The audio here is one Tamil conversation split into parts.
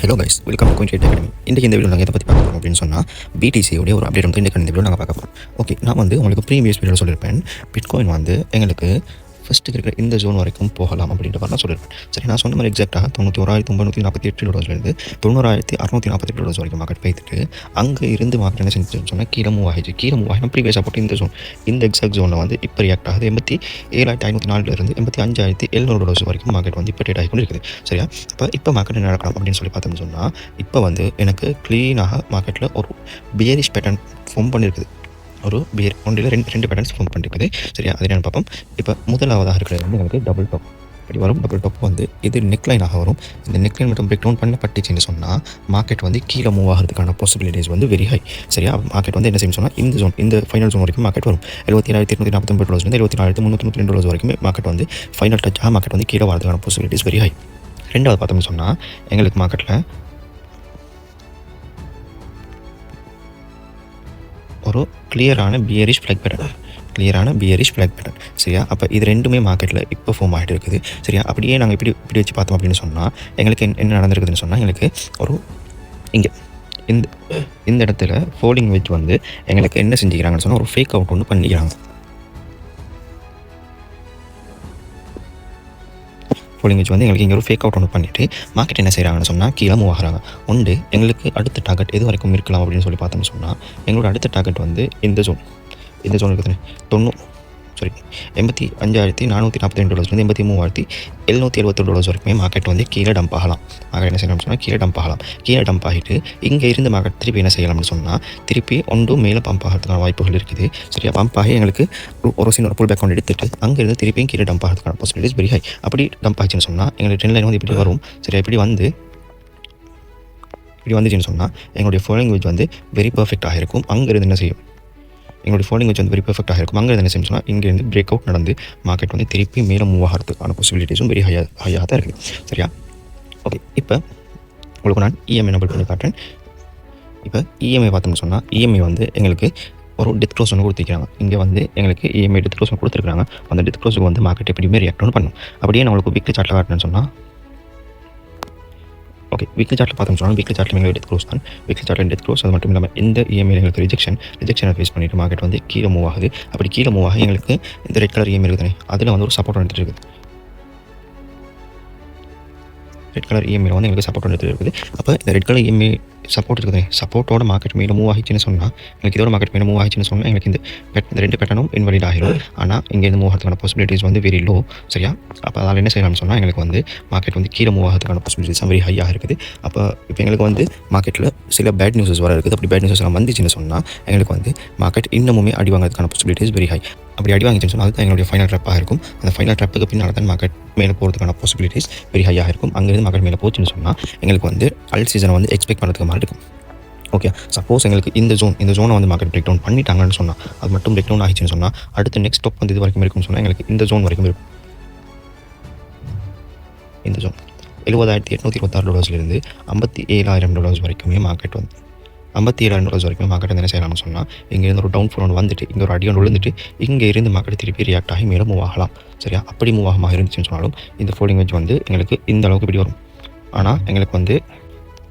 Hello guys, welcome to going academy. இன்றைக்கு இந்த வீடியோ நாங்கள் எதை பற்றி பார்க்க போகிறோம் அப்படின்னு சொன்னால், பிடிசியோடைய ஒரு அப்டேட் வந்து இன்றைக்கு இந்த வீடியோ நாங்கள் பார்க்க போகிறோம். ஓகே, நான் வந்து உங்களுக்கு ப்ரீவியஸ் வீடியோ சொல்லியிருப்பேன், பிட்காயின் வந்து எங்களுக்கு ஃபஸ்ட்டு இருக்கிற இந்த ஜோன் வரைக்கும் போகலாம் அப்படின்ற மாதிரி நான் சொல்லியிருப்பேன். சரி, நான் சொன்ன மாதிரி எக்ஸாக்டாக $91,948 $90,648 வரைக்கும் மார்க்கெட் போய்த்துட்டு அங்கே இருந்து மார்க்கெட் என்ன செஞ்சுன்னு சொன்னால் கீழே மூவ் ஆகிடுச்சு. கீழே மூவ் ஆகினா ப்ரீவியஸாக போட்டு இந்த ஜோன், இந்த எக்ஸாக்ட் ஜோனில் வந்து இப்போ ரியாக்ட் ஆகுது. $87,504 $85,700 வரைக்கும் மார்க்கெட் வந்து இப்போ ட்ரேட் ஆகி கொண்டு இருக்குது. சரியா, இப்போ மார்க்கெட் என்ன நடக்கலாம் அப்படின்னு சொல்லி பார்த்தோம்னு சொன்னால், இப்போ வந்து எனக்கு க்ளீனாக மார்க்கெட்டில் ஒரு பியரிஷ் பேட்டர்ன் ஃபார்ம் பண்ணியிருக்குது. ஒரு பியர் ஒன்றில் ரெண்டு பேட்டர்ன்ஸ் ஃபார்ம் பண்ணியிருக்குது. சரியா, அது என்னென்னு பார்ப்போம். இப்போ முதலாவதாக இருக்கிறது வந்து எனக்கு டபுள் டாப் இப்படி வரும். டபுள் டாப் வந்து இது நெக்லைனாக வரும். இந்த நெக்லைன் மட்டும் பிரேக் டவுன் பண்ணப்பட்டுச்சுன்னு சொன்னால் மார்க்கெட் வந்து கீழே மூவ் ஆகிறதுக்கான பாசிபிலிட்டிஸ் வந்து வெரி ஹை. சரியா, மார்க்கெட் வந்து என்ன செய்யணும் சொன்னால் இந்த ஜோன், இந்த ஃபைனல் ஜோன் வரைக்கும் மார்க்கெட் வரும். $77,249 $74,302 வரைக்கும் மார்க்கெட் வந்து ஃபைனல் டச்சாக மார்க்கெட் வந்து கீழே வரதுக்கான பாசிபிலிட்டிஸ் வெரி ஹை. ரெண்டாவது பார்த்தோம்னு சொன்னால் எங்களுக்கு மார்க்கெட்டில் ஒரு கிளியரான பியரிஷ் ஃப்ளாக் பேட்டர்ன். சரியா, அப்போ இது ரெண்டுமே மார்க்கெட்டில் இப்போ ஃபார்ம் ஆகிட்டு இருக்குது. சரியா, அப்படியே நாங்கள் இப்படி வச்சு பார்த்தோம் அப்படின்னு சொன்னால் எங்களுக்கு என்ன நடந்திருக்குதுன்னு சொன்னால், எங்களுக்கு ஒரு இங்கே இந்த இடத்துல ஃபோல்டிங் வெஜ் வந்து எங்களுக்கு என்ன செஞ்சுக்கிறாங்கன்னு சொன்னால் ஒரு ஃபேக் அவுட் ஒன்று பண்ணிக்கிறாங்க. ஃபோல்டிங் வெஜ் வந்து எங்களுக்கு இங்கே ஒரு ஃபேக் அவுட் ஒன்று பண்ணிவிட்டு மார்க்கெட் என்ன செய்கிறாங்கன்னு சொன்னால் கீழே மூவ் ஆகிறாங்க. எங்களுக்கு அடுத்த டார்கெட் எது வரைக்கும் இருக்கலாம் அப்படின்னு சொல்லி பார்த்தோம்னு சொன்னால், எங்களோட அடுத்த டார்கெட் வந்து இந்த ஜோன் இருக்குது $85,442 $83,772 வரைக்குமே மார்க்கெட் வந்து கீழே டம்ப் ஆகலாம். மார்க்கெட் என்ன செய்யலாம்னு சொன்னால் கீழே டம்ப் ஆகிட்டு இங்கே இருந்து மார்க்கெட் திருப்பி என்ன செய்யலாம்னு சொன்னால் திருப்பி ஒன்றும் மேலே பம்ப் ஆகிறதுக்கான வாய்ப்புகள் இருக்குது. சரியா, பம்ப் ஆகி எங்களுக்கு ஒரு சின்ன புல் பேக் ஒன்று எடுத்துட்டு அங்கேருந்து திருப்பியும் கீழே டம்ப் ஆகிறதுக்கான பாசிபிலிட்டிஸ் வெரி ஹை. அப்படி டம்ப் ஆச்சுன்னு சொன்னால் எங்களுக்கு ட்ரெண்ட் லைன் வந்து இப்படி வரும். சரியா, இப்படி வந்துச்சுன்னு சொன்னால் எங்களுடைய ஃபாலோயிங் வெஜ் வந்து வெரி பர்ஃபெக்டாக இருக்கும். அங்கேருந்து என்ன செய்யும், எங்களுடைய ஃபோல்டிங் வச்சு வந்து வெரி பர்ஃபெக்டாக இருக்கும். அங்கே என்ன செய்யணும் சொன்னால் இங்கேருந்து பிரேக் அவுட் நடந்து மார்க்கெட் வந்து திருப்பி மேலே மூவ் ஆகிறதுக்கான பாசிபிலிட்டிஸும் வெரி ஹையாக தான் இருக்குது. சரியா, ஓகே, இப்போ உங்களுக்கு நான் இஎம்ஐ நம்பர் பண்ணி காட்டுறேன். இப்போ இஎம்ஐ பார்த்தோம்னு சொன்னால் இஎம்ஐ வந்து எங்களுக்கு ஒரு டெத் க்ளோஸ் ஒன்று கொடுத்துருக்காங்க. இங்கே வந்து எங்களுக்கு இஎம்ஐ டெத் க்ளோஸ் கொடுத்துருக்காங்க. அந்த டெத் க்ளோஸுக்கு வந்து மார்க்கெட் எப்படியுமே ரியாக்ட் ஒன்று பண்ணும். அப்படியே நம்மளுக்கு வீக்லி சார்ட்டில் காட்டணும்னு சொன்னால், ஓகே, வீக்லி சார்ட்டில் பார்த்தோம்னு சொன்னால் வீக்லி சார்ட்டில் எங்களுக்கு டெத் க்ளோஸ் தான். வீக்லி சார்ட்டில் டெத் க்ளோஸ். அது மட்டும் இல்லாமல் இந்த இஎம்ஐ எங்களுக்கு ரிஜெக்ஷனை ஃபேஸ் பண்ணிவிட்டு மார்க்கெட் வந்து கீழே மூவ் ஆகுது. அப்படி கீழே மூவ் ஆகி எங்களுக்கு இந்த ரெட் கலர் இஎம்ஐ இருக்குது, அதில் வந்து ஒரு சப்போர்ட் எடுத்துகிட்டு இருக்குது. ரெட் கலர் இஎம்ஐயில் வந்து எங்களுக்கு சப்போர்ட் எடுத்துகிட்டு இருக்குது. அப்போ இந்த ரெட் கலர் இஎம்ஐ சப்போர்ட் இருக்குது, சப்போர்ட்டோட மார்க்கெட் மேலே மூவ் ஆகிடுச்சுன்னு சொன்னால் எங்களுக்கு இதோட மார்க்கெட் மேலே மூவ் ஆகிடுச்சுன்னு சொன்னால் எங்களுக்கு இந்த ரெண்டு பேட்டர்னும் இன்வாலிட் ஆகிடும். ஆனால் இங்கேருந்து மூவ் ஆகிறதுக்கான பாசிபிலிட்டிஸ் வந்து வெரி லோ. சரியா, அப்போ அதில் என்ன செய்யலாம்னு சொன்னால் எங்களுக்கு வந்து மார்க்கெட் வந்து கீழே மூவ் ஆகிறதுக்கான பாசிபிலிட்டிஸ் வெரி ஹையாக இருக்குது. அப்போ இப்போ எங்களுக்கு வந்து மார்க்கெட்டில் சில பேட் நியூஸஸ் வர இருக்குது. அப்படி பேட் நியூஸஸ் எல்லாம் வந்துச்சுன்னு சொன்னால் எங்களுக்கு வந்து மார்க்கெட் இன்னமுமே அடி வாங்கிறதுக்கான பாசிபிலிட்டிஸ் வெரி ஹை. அப்படி அடி வாங்கிச்சுன்னு சொன்னால் அதுதான் எங்களுடைய ஃபைனல் ட்ராப்பாக இருக்கும். அந்த ஃபைனல் ட்ராப்புக்கு பின்னால் தான் மார்க்கெட் மேலே போகிறதுக்கான பாசிபிலிட்டிஸ் வெரி ஹையாக இருக்கும். அங்கேருந்து மார்க்கெட் மேலே போச்சுன்னு சொன்னால் எங்களுக்கு வந்து அல் சீசனை வந்து எக்ஸ்பெக்ட் பண்ணுறதுக்கு மாதிரி இருக்கும். ஓகே, சப்போஸ் எங்களுக்கு இந்த ஜோனை வந்து மார்க்கெட் பிரேக் டவுன் பண்ணிட்டாங்கன்னு சொன்னால், அது மட்டும் பிரேக் டவுன் ஆகிடுச்சுன்னு சொன்னால் அடுத்த நெக்ஸ்ட் ஸ்டாப் வந்து இது வரைக்கும் இருக்கும்னு சொன்னால் எங்களுக்கு இந்த ஜோன் வரைக்கும் இருக்கும். இந்த ஜோன் $70,826 $57,000 வரைக்குமே மார்க்கெட் வந்து $57,000 வரைக்கும் மார்க்கெட் என்ன செய்யலாம்னு சொன்னால் இங்கேருந்து ஒரு டவுன் ஃபால் ஒன்று வந்துட்டு இங்கே ஒரு அடி ஒன்று விழுந்துட்டு இங்கே இருந்து மார்க்கெட் திருப்பி ரியாக்ட் ஆகி மேலே மூவ் ஆகலாம். சரியா, அப்படி மூவ் ஆகாமல் இருந்துச்சுன்னு சொன்னாலும் இந்த ஃபோல்டிங் வெஜ் வந்து எங்களுக்கு இந்த அளவுக்கு இப்படி வரும். ஆனால் எங்களுக்கு வந்து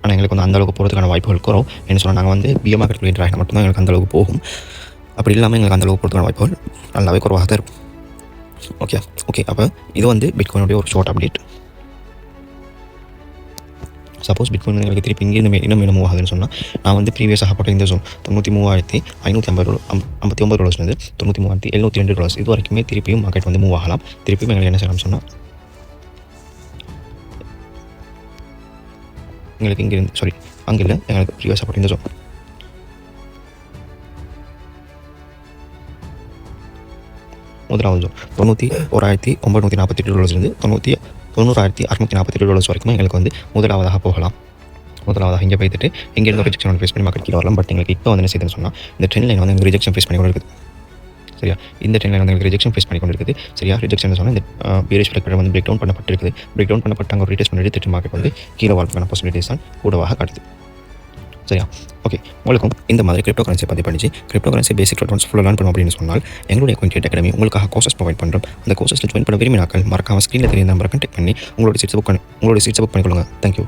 அந்த அளவுக்கு போகிறதுக்கான வாய்ப்புகள் குறவும். என்ன சொன்னால் நாங்கள் வந்து பியோ மார்க்கெட் என்ட்ரு ஆகினா மட்டும்தான் எங்களுக்கு அந்த அளவுக்கு போகும். அப்படி இல்லாமல் எங்களுக்கு அந்த அளவுக்கு போகிறதுக்கான வாய்ப்புகள் நல்லாவே குறவாக தான் இருக்கும். ஓகே, அப்போ இது வந்து பிட்காயினுடைய ஒரு ஷார்ட் அப்டேட். சப்போஸ் பிட்காயின் எங்களுக்கு திருப்பி இங்கேருந்து இன்னும் மூவ் ஆகுதுன்னு சொன்னால் நான் வந்து ப்ரீவியஸாக போட்ட இந்த ஜோன் $93,559 $93,702 இது வரைக்குமே திருப்பியும் மார்க்கெட் வந்து மூவ் ஆகலாம். திருப்பியும் எங்களுக்கு என்ன செய்யலாம்னு சொன்னால் எங்களுக்கு இங்கேருந்து அங்கே இல்லை, எங்களுக்கு ப்ரீவியஸ் சப்போர்ட் இந்த ஜோன் முதலாவது ஜோன் $91,948 $90,648 வரைக்கும் எங்களுக்கு வந்து முதலாவதாக போகலாம். முதலாவதாக இங்கே போய்த்துட்டு இங்கேருந்து ரிஜெக்ஷன் ஃபேஸ் பண்ணி மார்க்கெட் கீழே வரலாம். பட் எங்களுக்கு இப்போ வந்து என்ன செய்யுதுன்னு சொன்னால் இந்த ட்ரெண்ட் லைன் வந்து எங்களுக்கு ரிஜெக்ஷன் ஃபேஸ் பண்ணி கொண்டு இருக்குது. சரியா, இந்த ட்ரெண்ட் லைன் வந்து எங்களுக்கு ரிஜெக்ஷன் ஃபேஸ் பண்ணி கொண்டு இருக்குது. சரியா, ரிஜெக்ஷன் சொன்னால் இந்த பியரிஷ் ஃப்ளாக் பேட்டர்ன் வந்து பிரேக் டவுன் பண்ணப்பட்டிருக்குது. பிரேக் டவுன் பண்ணப்பட்டாங்க ஒரு ரீடெஸ்ட் பண்ணி எடுத்துட்டு மார்க்கெட் வந்து கீழே வரதுக்கான பாசிபிலிட்டிஸ் தான் கூடவாக காட்டுது. சரியா, ஓகே, உங்களுக்கும் இந்த மாதிரி கிரிப்டோ கரன்சி பற்றி படிச்சு கிரிப்டோ கரன்சி பேசிக் ட்ரான்ஸ் ஃபுல்லாக லேர்ன் பண்ணணும் அப்படின்னு சொன்னால் எங்களுடைய கோயின் அகாடமி உங்களுக்காக கோர்சஸ் ப்ரொவைட் பண்ணுறோம். அந்த கோர்சஸில் ஜாயின் பண்ண விரும்பினாக்கள் மறக்காம ஸ்க்ரீனில் தெரிய நம்பரை கான்டெக்ட் பண்ணி உங்களுடைய சீட்ஸை புக் பண்ணிக்கொள்ளுங்க. தேங்க்யூ.